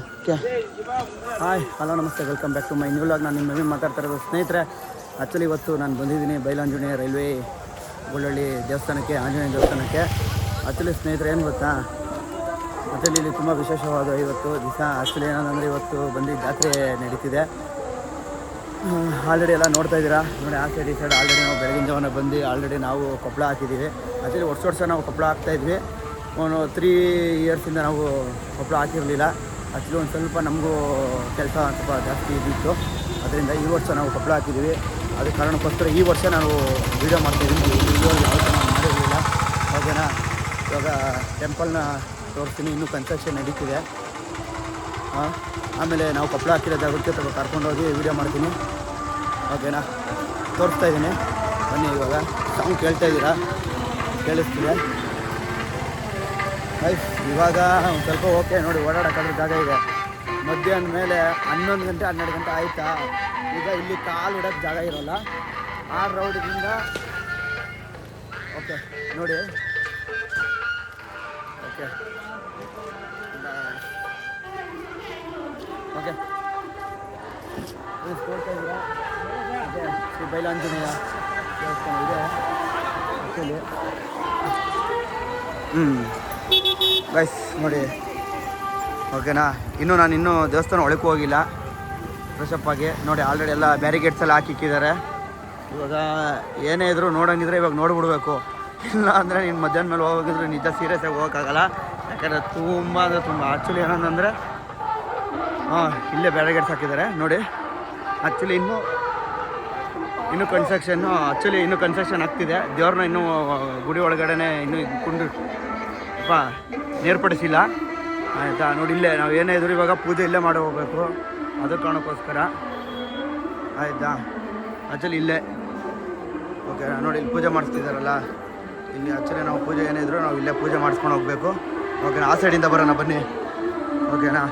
Okay, hi hello ನಮಸ್ತೆ, welcome back to my new log. ನಾನು ನಿಮ್ಮ ನವೀನ್ ಮಾತಾಡ್ತಾ ಇರೋದು. ಸ್ನೇಹಿತರೆ, ಆ್ಯಕ್ಚುಲಿ ಇವತ್ತು ನಾನು ಬಂದಿದ್ದೀನಿ ಬೈಲಾಂಜನೇಯ ರೈಲ್ವೆ ಗೊಳ್ಳಳ್ಳಿ ದೇವಸ್ಥಾನಕ್ಕೆ, ಆಂಜನೇಯ ದೇವಸ್ಥಾನಕ್ಕೆ. ಆ್ಯಕ್ಚುಲಿ ಸ್ನೇಹಿತರೆ ಏನು ಗೊತ್ತಾ, ಆ್ಯಕ್ಚುಲಿ ಇಲ್ಲಿ ತುಂಬ ವಿಶೇಷವಾದ ಇವತ್ತು ದಿವಸ. ಆ್ಯಕ್ಚುಲಿ ಏನಂದರೆ ಇವತ್ತು ಬಂದು ಜಾತ್ರೆ ನಡೀತಿದೆ. ಆಲ್ರೆಡಿ ಎಲ್ಲ ನೋಡ್ತಾ ಇದ್ದೀರಾ ನೋಡಿ, ಆ ಸೈಡ್ ಈ ಸೈಡ್ ಆಲ್ರೆಡಿ ನಾವು ಬೆಳಗಿನ ಜಾವನ ಬಂದು ಆಲ್ರೆಡಿ ನಾವು ಕೊಪ್ಪಳ ಹಾಕಿದ್ದೀವಿ. ಆ್ಯಕ್ಚುಲಿ ವರ್ಷ ನಾವು ಕೊಪ್ಪಳ ಹಾಕ್ತಾಯಿದ್ವಿ. ಒಂದು 3 ಇಯರ್ಸಿಂದ ನಾವು ಕೊಪ್ಪಳ ಹಾಕಿರಲಿಲ್ಲ. ಆ್ಯಕ್ಚುಲಿ ಒಂದು ಸ್ವಲ್ಪ ನಮಗೂ ಕೆಲಸ ಸ್ವಲ್ಪ ಜಾಸ್ತಿ ಇದ್ದಿತ್ತು, ಅದರಿಂದ ಈ ವರ್ಷ ನಾವು ಕೊಪ್ಪಳ ಹಾಕಿದ್ದೀವಿ. ಅದ ಕಾರಣಕ್ಕೋಸ್ಕರ ಈ ವರ್ಷ ನಾವು ವೀಡಿಯೋ ಮಾಡ್ತಾಯಿದ್ದೀವಿ. ವೀಡಿಯೋ ಯಾವ ಥರ ಮಾಡಿರಲಿಲ್ಲ. ಓಕೆನಾ, ಇವಾಗ ಟೆಂಪಲ್ನ ತೋರಿಸ್ತೀನಿ. ಇನ್ನೂ ಕನ್ಸ್ಟ್ರಕ್ಷನ್ ನಡೀತಿದೆ. ಆಮೇಲೆ ನಾವು ಕೊಪ್ಪಳ ಹಾಕಿರೋ ಜಾಗಕ್ಕೆ ಕರ್ಕೊಂಡೋಗಿ ವೀಡಿಯೋ ಮಾಡ್ತೀನಿ. ಓಕೆನಾ, ತೋರಿಸ್ತಾ ಇದ್ದೀನಿ ಬನ್ನಿ. ಇವಾಗ ಸಾಂಗ್ ಕೇಳ್ತಾ ಇದ್ದೀರಾ, ಕೇಳಿಸ್ತಿದೆ ಗೈಸ್. ಇವಾಗ ಒಂದು ಸ್ವಲ್ಪ ಓಕೆ ನೋಡಿ, ಓಡಾಡೋಕ್ಕಾದ್ರೂ ಜಾಗ ಇದೆ. ಮಧ್ಯಾಹ್ನ ಮೇಲೆ 11 ಗಂಟೆ 12 ಗಂಟೆ ಆಯಿತಾ, ಈಗ ಇಲ್ಲಿ ಕಾಲು ಇಡೋಕ್ಕೆ ಜಾಗ ಇರೋಲ್ಲ. ಆ ರೌಡಿಂದ ಓಕೆ ನೋಡಿ. ಓಕೆ ಓಕೆ ತೋರ್ತಾ ಇದ್ದೀರಾ, ಅದೇ ಶ್ರೀ ಬೈಲಾಂಜನೇಯ ದೇವಸ್ಥಾನ ಇದೆ ಆ್ಯಕ್ಚುಲಿ. ಗೈಸ್ ನೋಡಿ, ಓಕೆನಾ. ನಾನು ದೇವಸ್ಥಾನ ಒಳಕ್ಕೆ ಹೋಗಿಲ್ಲ, ಫ್ರೆಶಪ್ ಆಗಿ ನೋಡಿ. ಆಲ್ರೆಡಿ ಎಲ್ಲ ಬ್ಯಾರಿಗೇಡ್ಸ್ ಎಲ್ಲ ಹಾಕಿಕ್ಕಿದ್ದಾರೆ. ಇವಾಗ ಏನೇ ಇದ್ರೂ ನೋಡೋಂಗಿದ್ರೆ ಇವಾಗ ನೋಡಿಬಿಡ್ಬೇಕು. ಇಲ್ಲ ಅಂದರೆ ನೀನು ಮಧ್ಯಾಹ್ನ ಮೇಲೆ ಹೋಗಿದ್ರೆ ನಿಜ ಸೀರಿಯಸ್ಸಾಗಿ ಹೋಗೋಕ್ಕಾಗಲ್ಲ. ಯಾಕಂದರೆ ತುಂಬ ಆ್ಯಕ್ಚುಲಿ ಏನಂದರೆ ಇಲ್ಲೇ ಬ್ಯಾರಿಗೇಡ್ಸ್ ಹಾಕಿದ್ದಾರೆ ನೋಡಿ. ಆ್ಯಕ್ಚುಲಿ ಇನ್ನೂ ಕನ್ಸ್ಟ್ರಕ್ಷನ್ ಆಗ್ತಿದೆ. ದೇವ್ರನ್ನ ಇನ್ನೂ ಗುಡಿ ಒಳಗಡೆ ಇನ್ನೂ ನೇರ್ಪಡಿಸಿಲ್ಲ ಆಯಿತಾ. ನೋಡಿ, ಇಲ್ಲೇ ನಾವು ಏನೇ ಇದ್ರೂ ಇವಾಗ ಪೂಜೆ ಇಲ್ಲೇ ಮಾಡಿ ಹೋಗ್ಬೇಕು. ಅದು ಕಾರಣಕ್ಕೋಸ್ಕರ ಆಯಿತಾ. ಆ್ಯಕ್ಚುಲಿ ಇಲ್ಲೇ ಓಕೆ ನೋಡಿ, ಇಲ್ಲಿ ಪೂಜೆ ಮಾಡಿಸ್ತಿದ್ದಾರಲ್ಲ ಇಲ್ಲಿ. ಆ್ಯಕ್ಚುಲಿ ನಾವು ಪೂಜೆ ಏನೇ ಇದ್ರೂ ನಾವು ಇಲ್ಲೇ ಪೂಜೆ ಮಾಡಿಸ್ಕೊಂಡು ಹೋಗಬೇಕು. ಓಕೆನಾ, ಆ ಸೈಡಿಂದ ಬರೋಣ ಬನ್ನಿ. ಓಕೆನಾ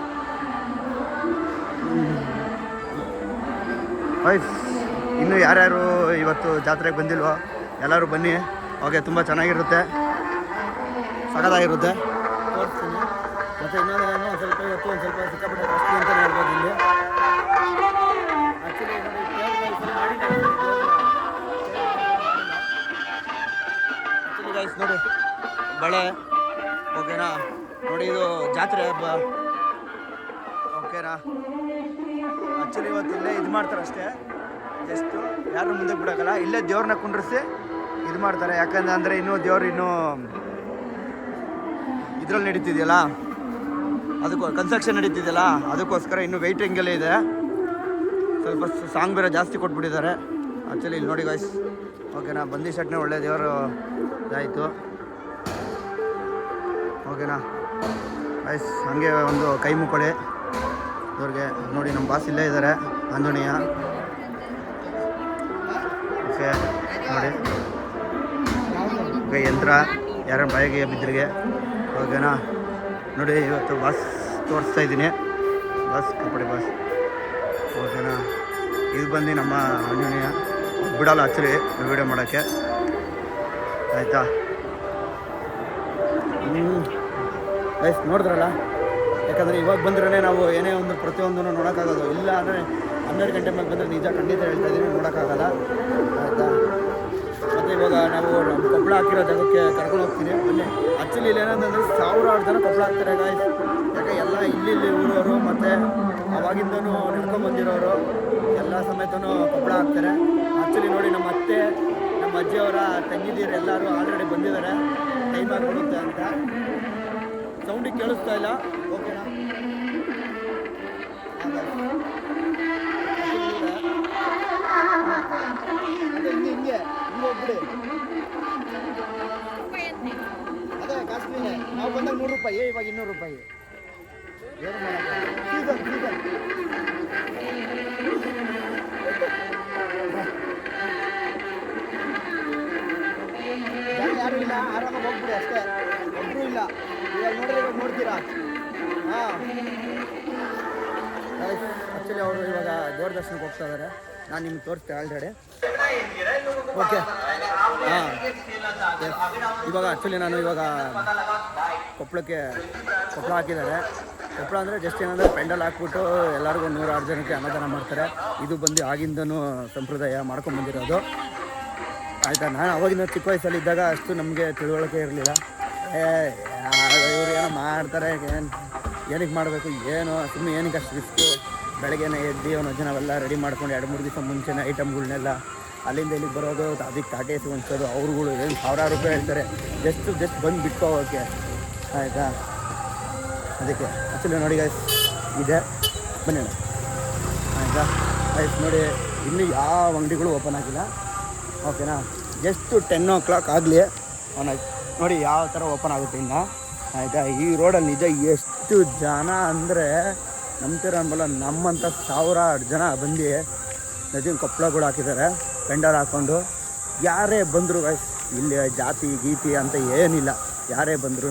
ವೈಸ್, ಇನ್ನೂ ಯಾರ್ಯಾರು ಇವತ್ತು ಜಾತ್ರೆಗೆ ಬಂದಿಲ್ವೋ ಎಲ್ಲರೂ ಬನ್ನಿ. ಓಕೆ, ತುಂಬ ಚೆನ್ನಾಗಿರುತ್ತೆ, ಸಖತ್ತಾಗಿರುತ್ತೆ. ತೋರಿಸ್ತೀನಿ. ಮತ್ತು ಇನ್ನೊಂದು ಸ್ವಲ್ಪ ಇವತ್ತು ಒಂದು ಸ್ವಲ್ಪ ಸಿಕ್ಕಾಪಟ್ಟೆ ಕಾಸ್ಟ್ಲಿ ಅಂತಲೇ ಹೇಳ್ಬೋದು ಇಲ್ಲಿ. ಆ್ಯಕ್ಚುಲಿ ಗೈಸ್ ನೋಡಿ, ಬಳೆ ಓಕೆನಾ. ನೋಡಿ, ಇದು ಜಾತ್ರೆ ಹಬ್ಬ ಓಕೆನಾ. ಆ್ಯಕ್ಚುಲಿ ಇವತ್ತು ಇಲ್ಲೇ ಇದು ಮಾಡ್ತಾರೆ ಅಷ್ಟೇ, ಜಸ್ಟು ಯಾರು ಮುಂದೆ ಬಿಡೋಕ್ಕಲ್ಲ. ಇಲ್ಲೇ ದೇವ್ರನ್ನ ಕುಂಡ್ರಿಸಿ ಇದು ಮಾಡ್ತಾರೆ. ಯಾಕಂದರೆ ಇನ್ನೂ ದೇವ್ರು ಇದ್ರಲ್ಲಿ ನಡೀತಿದೆಯಲ್ಲ, ಕನ್ಸ್ಟ್ರಕ್ಷನ್ ನಡೀತಿದೆಯಲ್ಲ, ಅದಕ್ಕೋಸ್ಕರ ಇನ್ನೂ ವೆಯ್ಟಿಂಗಲ್ಲೇ ಇದೆ. ಸ್ವಲ್ಪ ಸಾಂಗ್ ಬೇರೆ ಜಾಸ್ತಿ ಕೊಟ್ಬಿಟ್ಟಿದ್ದಾರೆ. ಆ್ಯಕ್ಚುಲಿ ಇಲ್ಲಿ ನೋಡಿ ಗೈಸ್, ಓಕೆನಾ. ಬಂದಿ ಶೆಟ್ನೆ ಒಳ್ಳೆ ದೇವರು ಇದಾಯಿತು. ಓಕೆನಾ ಗೈಸ್, ಹಾಗೆ ಒಂದು ಕೈ ಮುಕ್ಕೊಳ್ಳಿ ಇವ್ರಿಗೆ. ನೋಡಿ, ನಮ್ಮ ಬಾಸ್ ಇಲ್ಲೇ ಇದ್ದಾರೆ, ಆಂಜನೇಯ. ಓಕೆ ನೋಡಿ, ಓಕೆ ಯಂತ್ರ ಯಾರ ಬಾಯಿಗೆ ಬಿದ್ದರಿಗೆ. ಓಕೆನಾ ನೋಡಿ, ಇವತ್ತು ಬಾಸ್ ತೋರಿಸ್ತಾ ಇದ್ದೀನಿ. ಬಾಸ್ ಕಪಡೆ ಬಾಸ್ ಓಕೆನಾ. ಇದು ಬಂದು ನಮ್ಮ ಆಂಜನೇಯ ಬಿಡಲ್ಲ ಆ್ಯಕ್ಚುಲಿ ವೀಡಿಯೋ ಮಾಡೋಕ್ಕೆ ಆಯಿತಾ. ಗೈಸ್ ನೋಡಿದ್ರಲ್ಲ, ಯಾಕಂದರೆ ಇವಾಗ ಬಂದ್ರೇ ನಾವು ಏನೇ ಒಂದು ಪ್ರತಿಯೊಂದನ್ನು ನೋಡೋಕ್ಕಾಗೋದು. ಇಲ್ಲ ಅಂದರೆ 12 ಗಂಟೆ ಮೇಲೆ ಬಂದರೆ ನಿಜ ಖಂಡಿತ ಹೇಳ್ತಾ ಇದ್ದೀನಿ, ನೋಡೋಕ್ಕಾಗಲ್ಲ ಆಯಿತಾ. ಮತ್ತು ಇವಾಗ ನಾವು ನಮ್ಮ ಕೊಪ್ಪಳ ಹಾಕಿರೋ ಜಾಗಕ್ಕೆ ಕರ್ಕೊಂಡು ಹೋಗ್ತೀನಿ ಬನ್ನಿ. ಆ್ಯಕ್ಚುಲಿ ಇಲ್ಲಿ ಏನಂತಂದರೆ 1000 ಜನ ಕೊಪ್ಪಳ ಹಾಕ್ತಾರೆ ಗಾಯ್ಸ್. ಯಾಕೆ ಎಲ್ಲ ಇಲ್ಲಿ ಊರವರು ಮತ್ತು ಅವಾಗಿಂದನೂ ನಡ್ಕೊಂಬಂದಿರೋರು ಎಲ್ಲ ಸಮೇತನೂ ಕೊಪ್ಪಳ ಹಾಕ್ತಾರೆ. ಆ್ಯಕ್ಚುಲಿ ನೋಡಿ, ನಮ್ಮ ಅತ್ತೆ ನಮ್ಮ ಅಜ್ಜಿಯವರ ತಂಗಿದೀರು ಎಲ್ಲರೂ ಆಲ್ರೆಡಿ ಬಂದಿದ್ದಾರೆ. ಟೈಮ್ ಆಗಿಬಿಡುತ್ತೆ ಅಂತ. ಸೌಂಡಿಗೆ ಕೇಳಿಸ್ತಾ ಇಲ್ಲ ಓಕೆನಾ. ಹಿಂಗೆ ಹೋಗ್ಬಿಡಿ. ಅದೇ ಕಾಸ್ಟ್ಲಿನೇ. ನಾವು ಬಂದಾಗ 100 ರೂಪಾಯಿ, ಇವಾಗ 200 ರೂಪಾಯಿ. ಏನು ಸೀಸನ್ ಯಾರು ಇಲ್ಲ, ಆರಾಮಾಗಿ ಹೋಗ್ಬಿಡಿ ಅಷ್ಟೇ. ಒಬ್ಬರು ಇಲ್ಲ. ಇವಾಗ ನೋಡ್ತೀರಾ. ಆ್ಯಕ್ಚುಲಿ ಅವರು ಇವಾಗ ದೇವ್ರ ದರ್ಶನಕ್ಕೆ ಹೋಗ್ತಾ ಇದ್ದಾರೆ. ನಾನು ನಿಮ್ಗೆ ತೋರಿಸ್ತೆ ಆಲ್ರೆಡಿ. ಓಕೆ ಇವಾಗ ಆ್ಯಕ್ಚುಲಿ ನಾನು ಕೊಪ್ಪಳ ಹಾಕಿದ್ದಾರೆ. ಕೊಪ್ಪಳ ಅಂದರೆ ಜಸ್ಟ್ ಏನಂದರೆ ಪೆಂಡಲ್ ಹಾಕ್ಬಿಟ್ಟು ಎಲ್ಲರಿಗೂ 106 ಜನಕ್ಕೆ ಅನ್ನದಾನ ಮಾಡ್ತಾರೆ. ಇದು ಬಂದು ಆಗಿಂದನೂ ಸಂಪ್ರದಾಯ ಮಾಡ್ಕೊಂಬಂದಿರೋದು ಆಯಿತಾ. ನಾನು ಅವಾಗಿನ ಚಿಕ್ಕ ವಯಸ್ಸಲ್ಲಿದ್ದಾಗ ಅಷ್ಟು ನಮಗೆ ತಿಳುವಳಿಕೆ ಇರಲಿಲ್ಲ. ಇವ್ರು ಏನೋ ಮಾಡ್ತಾರೆ, ಏನಕ್ಕೆ ಮಾಡಬೇಕು, ಏನು ಸುಮ್ಮನೆ ಏನಕ್ಕೆ ಅಷ್ಟು ರಿಸ್ಕು. ಬೆಳಗ್ಗೆನೇ ಎದ್ದು ಒಂದು ನಾವೆಲ್ಲ ರೆಡಿ ಮಾಡ್ಕೊಂಡು 2-3 ದಿವಸ ಮುಂಚೆನೇ ಐಟಮ್ಗಳನ್ನೆಲ್ಲ ಅಲ್ಲಿಂದ ಇಲ್ಲಿಗೆ ಬರೋದು, ಅದಕ್ಕೆ ತಾಟೆ ಹೊಂಚೋದು. ಅವ್ರುಗಳು ಏನು 1000 ರೂಪಾಯಿ ಹೇಳ್ತಾರೆ ಜಸ್ಟ್ ಬಂದು ಬಿಟ್ಕೋಗೋಕ್ಕೆ ಆಯಿತಾ. ಅದಕ್ಕೆ ಆ್ಯಕ್ಚುಲಿ ನೋಡಿ ಗೈಸ್ ಇದೆ, ಬನ್ನಿ ಆಯಿತಾ ಗೈಸ್. ನೋಡಿ ಇನ್ನೂ ಯಾವ ಅಂಗಡಿಗಳು ಓಪನ್ ಆಗಿಲ್ಲ, ಓಕೆನಾ. ಜಸ್ಟು 10 o'clock ಆಗಲಿ ನೋಡಿ ಯಾವ ಥರ ಓಪನ್ ಆಗುತ್ತೆ ಇನ್ನು ಆಯಿತಾ. ಈ ರೋಡಲ್ಲಿ ನಿಜ ಎಷ್ಟು ಜನ ಅಂದರೆ ನಂಬ್ತೀರ ಅನ್ಬಲ್ಲ, ನಮ್ಮಂಥ 1000 ಜನ ಬಂದು ನದಿನ ಕೊಪ್ಪಳಗಳು ಹಾಕಿದ್ದಾರೆ ಪೆಂಡಲ್ ಹಾಕ್ಕೊಂಡು. ಯಾರೇ ಬಂದರು ಗೈಸ್, ಇಲ್ಲಿ ಜಾತಿ ಗೀತಿ ಅಂತ ಏನಿಲ್ಲ, ಯಾರೇ ಬಂದ್ರೂ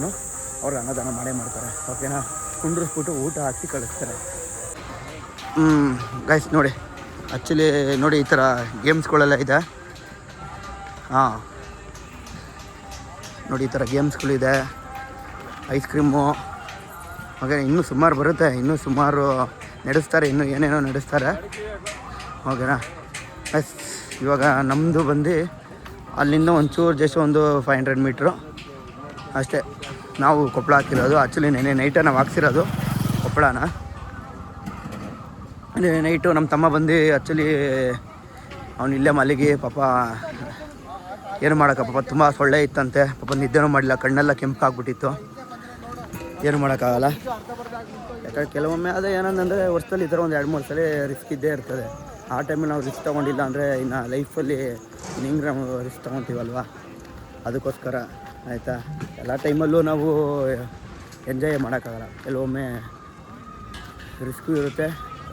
ಅವ್ರು ಅನ್ನದಾನ ಮಾಡೇ ಮಾಡ್ತಾರೆ, ಓಕೆನಾ. ಕುಂಡ್ರಿಸ್ಬಿಟ್ಟು ಊಟ ಹಾಕಿ ಕಳಿಸ್ತಾರೆ. ಗೈಸ್ ನೋಡಿ ಆ್ಯಕ್ಚುಲಿ ನೋಡಿ ಈ ಥರ ಗೇಮ್ಸ್ಗಳೆಲ್ಲ ಇದೆ. ಹಾಂ ನೋಡಿ ಈ ಥರ ಗೇಮ್ಸ್ಗಳಿದೆ, ಐಸ್ ಕ್ರೀಮು, ಹಾಗೆ ಇನ್ನೂ ಸುಮಾರು ಬರುತ್ತೆ, ಇನ್ನೂ ಸುಮಾರು ನಡೆಸ್ತಾರೆ, ಇನ್ನೂ ಏನೇನೋ ನಡೆಸ್ತಾರೆ, ಓಕೆನಾ. ಎಸ್ ಇವಾಗ ನಮ್ಮದು ಬಂದು ಅಲ್ಲಿಂದ ಒಂಚೂರು ಜಸ್ಟ್ ಒಂದು 500 ಮೀಟ್ರು ಅಷ್ಟೇ ನಾವು ಕೊಪ್ಪಳ ಹಾಕಿರೋದು. ಆ್ಯಕ್ಚುಲಿ ನೆನೆ ನೈಟೇ ನಾವು ಹಾಕ್ಸಿರೋದು ಕೊಪ್ಪಳನ. ನೈಟು ನಮ್ಮ ತಮ್ಮ ಬಂದು ಆ್ಯಕ್ಚುಲಿ ಅವನು ಇಲ್ಲೇ ಮಲಗಿ ಪಾಪ ಏನು ಮಾಡೋಕ್ಕ, ಪಾಪ ತುಂಬ ಸೊಳ್ಳೆ ಇತ್ತಂತೆ, ಪಾಪ ನಿದ್ದೆನೂ ಮಾಡಲಿಲ್ಲ, ಕಣ್ಣೆಲ್ಲ ಕೆಂಪಾಗ್ಬಿಟ್ಟಿತ್ತು, ಏನು ಮಾಡೋಕ್ಕಾಗಲ್ಲ. ಯಾಕಂದರೆ ಕೆಲವೊಮ್ಮೆ ಅದೇ ಏನಂದರೆ ವರ್ಷದಲ್ಲಿ ಈ ಥರ ಒಂದು 2-3 ಸಲ ರಿಸ್ಕ್ ಇದ್ದೇ ಇರ್ತದೆ. ಆ ಟೈಮಲ್ಲಿ ನಾವು ರಿಸ್ಕ್ ತೊಗೊಂಡಿಲ್ಲ ಅಂದರೆ ಇನ್ನು ಲೈಫಲ್ಲಿ ಹಿಂಗೆ ನಾವು ರಿಸ್ಕ್ ತೊಗೊತೀವಲ್ವ, ಅದಕ್ಕೋಸ್ಕರ ಆಯಿತಾ. ಎಲ್ಲ ಟೈಮಲ್ಲೂ ನಾವು ಎಂಜಾಯ್ ಮಾಡೋಕ್ಕಾಗಲ್ಲ, ಕೆಲವೊಮ್ಮೆ ರಿಸ್ಕು ಇರುತ್ತೆ,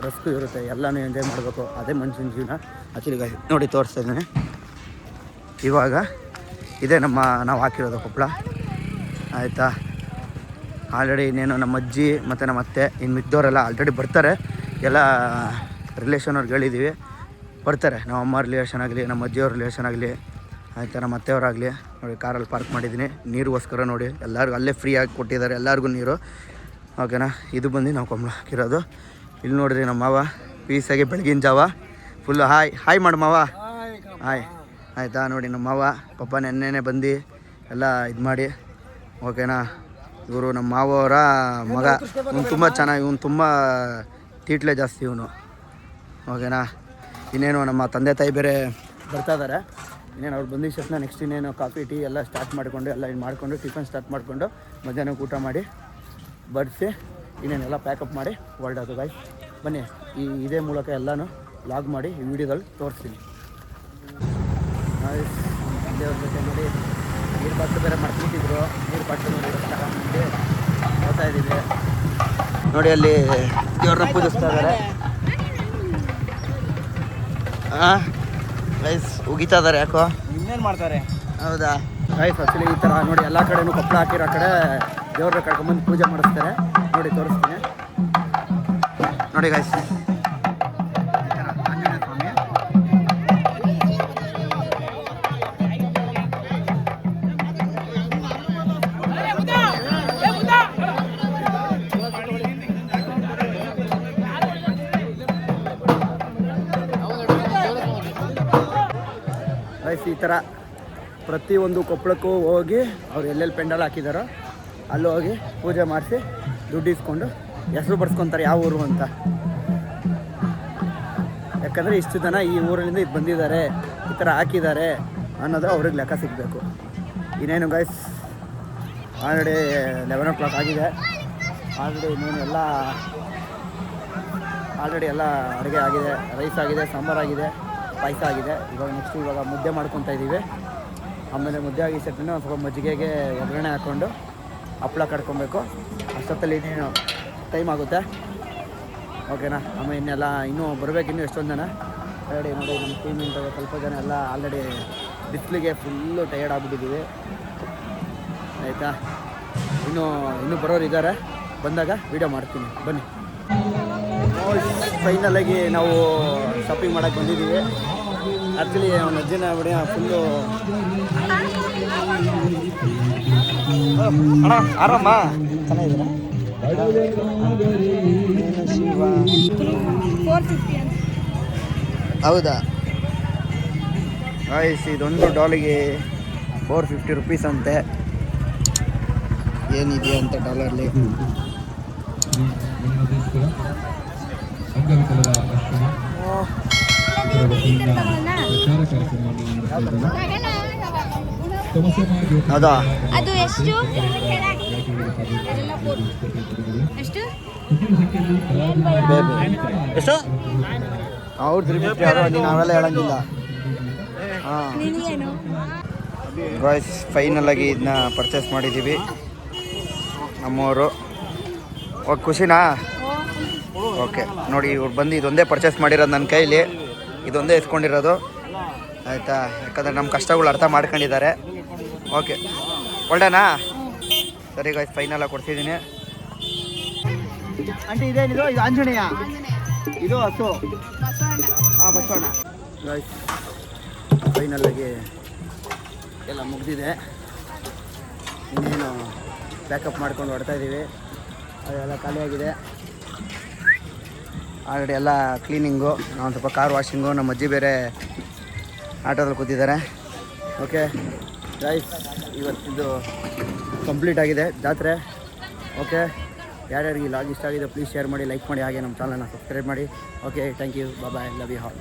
ರಸ್ಕು ಇರುತ್ತೆ, ಎಲ್ಲನೂ ಎಂಜಾಯ್ ಮಾಡಬೇಕು, ಅದೇ ಮನುಷ್ಯನ ಜೀವನ. ಆ್ಯಕ್ಚುಲಿ ನೋಡಿ ತೋರಿಸ್ತಾ ಇದ್ದೀನಿ, ಇವಾಗ ಇದೇ ನಾವು ಹಾಕಿರೋದು ಕೊಪ್ಪಳ ಆಯಿತಾ. ಆಲ್ರೆಡಿ ಇನ್ನೇನು ನಮ್ಮ ಅಜ್ಜಿ ಮತ್ತು ನಮ್ಮ ಅತ್ತೆ ಇನ್ನು ಮಿದ್ದವರೆಲ್ಲ ಆಲ್ರೆಡಿ ಬರ್ತಾರೆ, ಎಲ್ಲ ರಿಲೇಷನ್ ಅವ್ರಿಗೆ ಹೇಳಿದ್ದೀವಿ ಬರ್ತಾರೆ. ನಮ್ಮ ಅಮ್ಮ ರಿಲೇಷನ್ ಆಗಲಿ, ನಮ್ಮ ಅಜ್ಜಿಯವ್ರ ರಿಲೇಷನ್ ಆಗಲಿ ಆಯಿತಾ, ನಮ್ಮ ಅತ್ತೆಯವರಾಗಲಿ. ನೋಡಿ ಕಾರಲ್ಲಿ ಪಾರ್ಕ್ ಮಾಡಿದ್ದೀನಿ ನೀರಿಗೋಸ್ಕರ, ನೋಡಿ ಎಲ್ಲರಿಗೂ ಅಲ್ಲೇ ಫ್ರೀಯಾಗಿ ಕೊಟ್ಟಿದ್ದಾರೆ ಎಲ್ಲರಿಗೂ ನೀರು, ಓಕೆನಾ. ಇದು ಬಂದು ನಾವು ಕೊಪ್ಪಳ ಹಾಕಿರೋದು. ಇಲ್ಲಿ ನೋಡಿರಿ ನಮ್ಮ ಮಾವ ಪೀಸಾಗಿ ಬೆಳಗಿನ ಜಾವ ಫುಲ್ಲು ಹಾಯ್ ಮಾಡು ಮಾವ, ಹಾಯ್ ಆಯಿತಾ. ನೋಡಿ ನಮ್ಮ ಮಾವ ಪಾಪ ನೆನ್ನೆನೆ ಬಂದು ಎಲ್ಲ ಇದು ಮಾಡಿ, ಓಕೆನಾ. ಇವರು ನಮ್ಮ ಮಾವವರ ಮಗ, ಇವನು ತುಂಬ ಚೆನ್ನಾಗಿ, ಇವನು ತುಂಬ ತೀಟ್ಲೆ ಜಾಸ್ತಿ ಇವನು, ಓಕೆನಾ. ಇನ್ನೇನು ನಮ್ಮ ತಂದೆ ತಾಯಿ ಬೇರೆ ಬರ್ತಾ ಇದ್ದಾರೆ, ಇನ್ನೇನು ಅವ್ರು ಬಂದಿದ್ದ ತಕ್ಷಣ ನೆಕ್ಸ್ಟ್ ಇನ್ನೇನು ಕಾಫಿ ಟೀ ಎಲ್ಲ ಸ್ಟಾರ್ಟ್ ಮಾಡಿಕೊಂಡು ಎಲ್ಲ ಇದು ಮಾಡಿಕೊಂಡು ಟಿಫನ್ ಸ್ಟಾರ್ಟ್ ಮಾಡಿಕೊಂಡು ಮಧ್ಯಾಹ್ನಕ್ಕೆ ಊಟ ಮಾಡಿ ಬಡಿಸಿ ಇನ್ನೇನೆಲ್ಲ ಪ್ಯಾಕಪ್ ಮಾಡಿ ಹೊರಡೋದು ಗಾಯ್ಸ್. ಬನ್ನಿ ಇದೇ ಮೂಲಕ ಎಲ್ಲನೂ ಲಾಗ್ ಮಾಡಿ ಈ ವಿಡಿಯೋದಲ್ಲಿ ತೋರಿಸ್ತೀನಿ. ದೇವ್ರ ಜೊತೆ ನೋಡಿ ನೀರು ಬಾಟ್ಲು ಬೇರೆ ಮಾಡ್ತಿದ್ರು, ನೀರು ಬಾಟ್ಲು ನೋಡಿ ತಗೊಂಡು ಹೋಗ್ತಾ ಇದ್ದೀವಿ. ನೋಡಿ ಅಲ್ಲಿ ದೇವ್ರನ್ನ ಪೂಜಿಸ್ತಾ ಇದ್ದಾರೆ, ರೈಸ್ ಉಗಿತಾ ಇದ್ದಾರೆ, ಯಾಕೋ ಇನ್ನೇನು ಮಾಡ್ತಾರೆ, ಹೌದಾ ರೈಸ್. ಆ್ಯಕ್ಚುಲಿ ಈ ಥರ ನೋಡಿ ಎಲ್ಲ ಕಡೆನೂ ಕೊಪ್ಪಳ ಹಾಕಿರೋ ಕಡೆ ದೇವ್ರ ಕರ್ಕೊಂಬಂದು ಪೂಜೆ ಮಾಡಿಸ್ತಾರೆ, ನೋಡಿ ತೋರಿಸ್ತೀನಿ ನೋಡಿ ಗೈಸ್. ಆಂಜನೇಯ ಸ್ವಾಮಿ ಗೈಸ್. ಈ ಥರ ಪ್ರತಿಯೊಂದು ಕೊಪ್ಪಳಕ್ಕೂ ಹೋಗಿ ಅವ್ರು ಎಲ್ಲೆಲ್ಲಿ ಪೆಂಡಲ್ ಹಾಕಿದಾರೋ ಅಲ್ಲಿ ಹೋಗಿ ಪೂಜೆ ಮಾಡಿಸಿ ದುಡ್ಡು ಇಸ್ಕೊಂಡು ಹೆಸರು ಬರ್ಸ್ಕೊತಾರೆ ಯಾವ ಊರು ಅಂತ. ಯಾಕಂದರೆ ಇಷ್ಟು ಜನ ಈ ಊರಿನಿಂದ ಇದು ಬಂದಿದ್ದಾರೆ, ಈ ಥರ ಹಾಕಿದ್ದಾರೆ ಅನ್ನೋದು ಅವ್ರಿಗೆ ಲೆಕ್ಕ ಸಿಗಬೇಕು. ಇನ್ನೇನು ಗೈಸ್ ಆಲ್ರೆಡಿ 11 o'clock ಆಗಿದೆ. ಆಲ್ರೆಡಿ ಎಲ್ಲ ಅಡುಗೆ ಆಗಿದೆ, ರೈಸ್ ಆಗಿದೆ, ಸಾಂಬಾರು ಆಗಿದೆ, ಪಾಯಸ ಆಗಿದೆ. ಇವಾಗ ಮುದ್ದೆ ಮಾಡ್ಕೊತಾ ಇದ್ದೀವಿ. ಆಮೇಲೆ ಮುದ್ದೆ ಆಗಿ ಸೆಟ್ಟಿನ ಸ್ವಲ್ಪ ಮಜ್ಜಿಗೆಗೆ ಒಗ್ಗರಣೆ ಹಾಕ್ಕೊಂಡು ಹಪ್ಪಳ ಕಟ್ಕೊಬೇಕು. ಅಷ್ಟೊತ್ತಲ್ಲಿ ಇನ್ನೇನು ಟೈಮ್ ಆಗುತ್ತೆ, ಓಕೆನಾ. ಆಮೇಲೆ ಇನ್ನೂ ಬರಬೇಕು, ಇನ್ನೂ ಎಷ್ಟೊಂದು ಜನ ಆಲ್ರೆಡಿ ನೋಡಿ ನಮ್ಮ ಟೀಮಿಂದ ಸ್ವಲ್ಪ ಜನ ಎಲ್ಲ ಆಲ್ರೆಡಿ ಬಿಸಿಲಿಗೆ ಫುಲ್ಲು ಟಯರ್ಡ್ ಆಗಿಬಿಟ್ಟಿದ್ದೀವಿ ಆಯಿತಾ. ಇನ್ನೂ ಬರೋರು ಇದ್ದಾರೆ, ಬಂದಾಗ ವೀಡಿಯೋ ಮಾಡ್ತೀನಿ ಬನ್ನಿ. ಫೈನಲಾಗಿ ನಾವು ಶಾಪಿಂಗ್ ಮಾಡೋಕ್ಕೆ ಬಂದಿದ್ದೀವಿ. ಆ್ಯಕ್ಚುಲಿ ಅವನ ಅಜ್ಜಿನ ಬಿಡಿಯ ಫುಲ್ಲು ಆರಾಮ ಚೆನ್ನಾಗಿದ್ದೀರಾ ಶಿವ 450 ಅಂತ. ಹೌದಾ ಗಾಯ್ಸ್, ಇದೊಂದು ಡಾಲಿಗೆ 450 ರುಪೀಸ್ ಅಂತೆ. ಏನಿದೆಯಾ ಅಂತ ಡಾಲರ್ಲಿ. ಹೌದಾ, ಅದು ಎಷ್ಟು? ಎಷ್ಟು? ಎಷ್ಟು ಅವ್ರು 350 ನಾವೆಲ್ಲ ಹೇಳಂಗಿಲ್ಲ. ಹಾಂ ನಿನಗೇನು? ಗಾಯ್ಸ್, ಫೈನಲ್ ಆಗಿ ಇದನ್ನ ಪರ್ಚೇಸ್ ಮಾಡಿದ್ದೀವಿ ನಮ್ಮವರು. ಓಕೆ, ಖುಷಿನಾ? ಓಕೆ ನೋಡಿ, ಇವ್ರು ಬಂದು ಇದೊಂದೇ ಪರ್ಚೇಸ್ ಮಾಡಿರೋದು ನನ್ನ ಕೈಲಿ. ಇದೊಂದೇ ಇಸ್ಕೊಂಡಿರೋದು ಆಯಿತಾ, ಯಾಕಂದರೆ ನಮ್ಮ ಕಷ್ಟಗಳು ಅರ್ಥ ಮಾಡ್ಕೊಂಡಿದ್ದಾರೆ. ಓಕೆ, ಒಳ್ಳೆನಾ? ಸರಿ ಗಾಯ್ಸ್, ಫೈನಲಾಗಿ ಕೊಡ್ತಿದ್ದೀನಿ. ಆಂಟಿ ಇದೇನಿದು? ಇದು ಆಂಜನೇಯ, ಇದು ಹಸು. ಹಾಂ, ಬಸವಣ್ಣ. ಗಾಯ್ಸ್, ಫೈನಲಾಗಿ ಎಲ್ಲ ಮುಗಿದಿದೆ. ಇನ್ನೇನು ಪ್ಯಾಕಪ್ ಮಾಡ್ಕೊಂಡು ಹೊಡ್ತಾಯಿದ್ದೀವಿ. ಅದೆಲ್ಲ ಖಾಲಿಯಾಗಿದೆ ಆಲ್ರೆಡಿ. ಎಲ್ಲ ಕ್ಲೀನಿಂಗು, ನಾವು ಸ್ವಲ್ಪ ಕಾರ್ ವಾಷಿಂಗು. ನಮ್ಮ ಅಜ್ಜಿ ಬೇರೆ ಆಟೋದಲ್ಲಿ ಕೂತಿದ್ದಾರೆ. ಓಕೆ ಗೈಸ್, ಇವತ್ತಿದು ಕಂಪ್ಲೀಟ್ ಆಗಿದೆ ಜಾತ್ರೆ. ಓಕೆ, ಯಾರ್ಯಾರಿಗೆ ಲಾಗ್ ಇಷ್ಟ ಆಗಿದೆ ಪ್ಲೀಸ್ ಶೇರ್ ಮಾಡಿ, ಲೈಕ್ ಮಾಡಿ, ಹಾಗೆ ನಮ್ಮ ಚಾನಲ್ನ ಸಬ್ಸ್ಕ್ರೈಬ್ ಮಾಡಿ. Okay, thank you, bye, love you all.